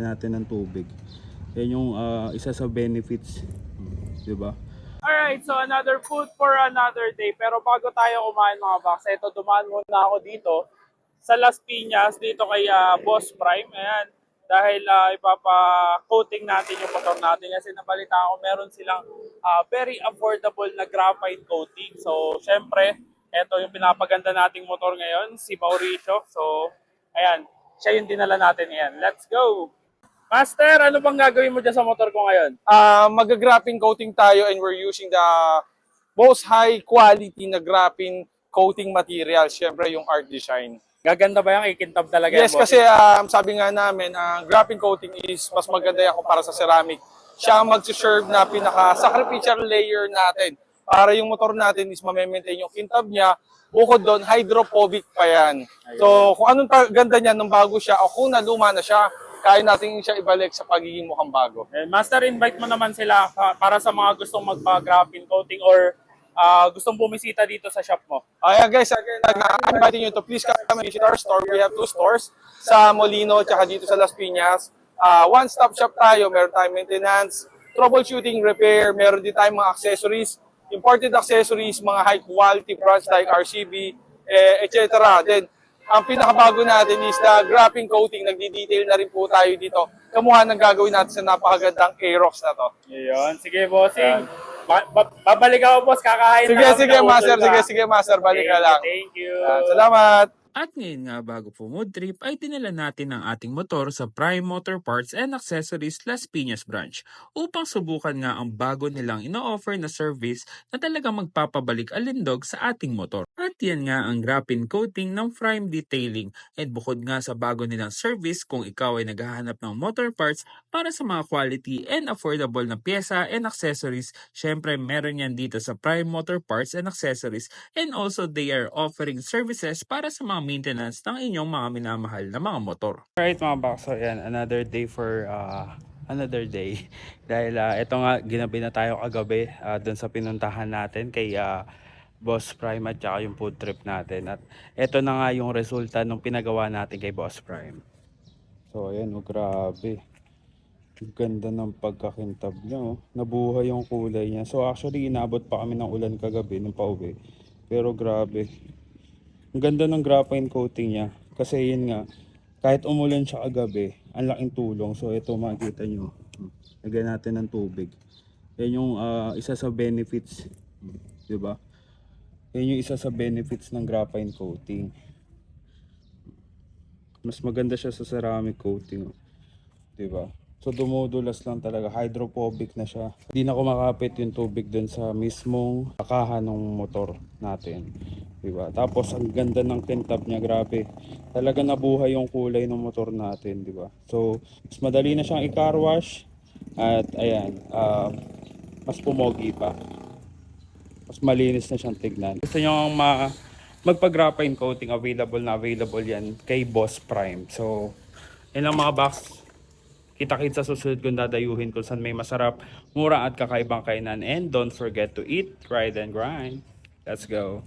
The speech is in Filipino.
natin ng tubig. Yan yung isa sa benefits, di ba? Alright, so another food for another day. Pero bago tayo kumain mga box, ito dumaan muna ako dito sa Las Piñas, dito kay Boss Prime. Ayan, dahil ipapa-coating natin yung motor natin. Kasi nabalita ko meron silang very affordable na graphite coating. So, syempre, ito yung pinapaganda nating motor ngayon, si Mauricio. So, ayan, siya yung dinala natin ngayon. Let's go! Master, ano bang gagawin mo dyan sa motor ko ngayon? Mag-graphene coating tayo and we're using the most high quality na graphene coating material, syempre yung Art Design. Gaganda ba yan? Ikintab talaga Yes, yan, boss? kasi sabi nga namin, graphene coating is mas maganda yan kumpara sa ceramic. Siya ang mag-serve na pinaka-sacrificial layer natin para yung motor natin is ma-maintain yung kintab niya. Bukod doon, hydrophobic pa yan. So, kung anong ganda niya nung bago siya o kung naluma na siya, kaya natin siya ibalik sa pagiging mukhang bago. Master, invite mo naman sila para sa mga gustong magpa-graphene coating or gustong bumisita dito sa shop mo. Guys, again, I'm inviting you to please come and visit our store. We have 2 stores sa Molino at dito sa Las Piñas. One-stop shop tayo. Meron tayong maintenance, troubleshooting, repair. Meron din tayong mga accessories, imported accessories, mga high-quality brands like RCB, etc. Then, ang pinakabago natin is the graphene coating. Nagdi-detail na rin po tayo dito. Kamukha ng gagawin natin sa napakagandang Aerox na to. Ayun, sige bossing. Babalik ako boss, kakain na kami Sige, ng master. usul na. Sige, master. Balik ka lang. Thank you. Salamat. At ngayon nga bago po mood trip ay dinala natin ang ating motor sa Prime Motor Parts and Accessories Las Piñas Branch upang subukan nga ang bago nilang ino-offer na service na talagang magpapabalik alindog sa ating motor. At yan nga ang graphene coating ng Prime Detailing. At bukod nga sa bago nilang service kung ikaw ay naghahanap ng motor parts para sa mga quality and affordable na pyesa and accessories, syempre meron yan dito sa Prime Motor Parts and Accessories, and also they are offering services para sa mga maintenance ng inyong mga minamahal na mga motor. Alright mga box, so yan, another day for another day. Dahil ito nga, ginabi na tayo kagabi dun sa pinuntahan natin kay Boss Prime at saka yung food trip natin. At ito na nga yung resulta nung pinagawa natin kay Boss Prime. So ayan, grabe. Ang ganda ng pagkakintab niya, oh. Nabuhay yung kulay niya. So actually, inabot pa kami ng ulan kagabi nung pauwi. Pero grabe. Ang ganda ng graphene coating niya. Kasi yun nga, kahit umulan siya kagabi, ang laking tulong. So ito makikita nyo. Lagyan natin ng tubig. Yan yung isa sa benefits. Diba? Yan yung isa sa benefits ng graphene coating. Mas maganda siya sa ceramic coating. Diba? So dumudulas lang talaga, hydrophobic na siya. Hindi na kumakapit yung tubig dun sa mismong kaha ng motor natin. Diba? Tapos ang ganda ng kintab niya, grabe. Talaga nabuhay yung kulay ng motor natin, diba? So mas madali na siyang i-car wash at ayan, mas pumogi pa. Mas malinis na siyang tignan. Gusto nyo magpa-graphene coating, available yan kay Boss Prime. So yun lang mga box. Kita-kits sa susunod kung dadayuhin kung saan may masarap, mura at kakaibang kainan. And don't forget to eat, ride and grind. Let's go!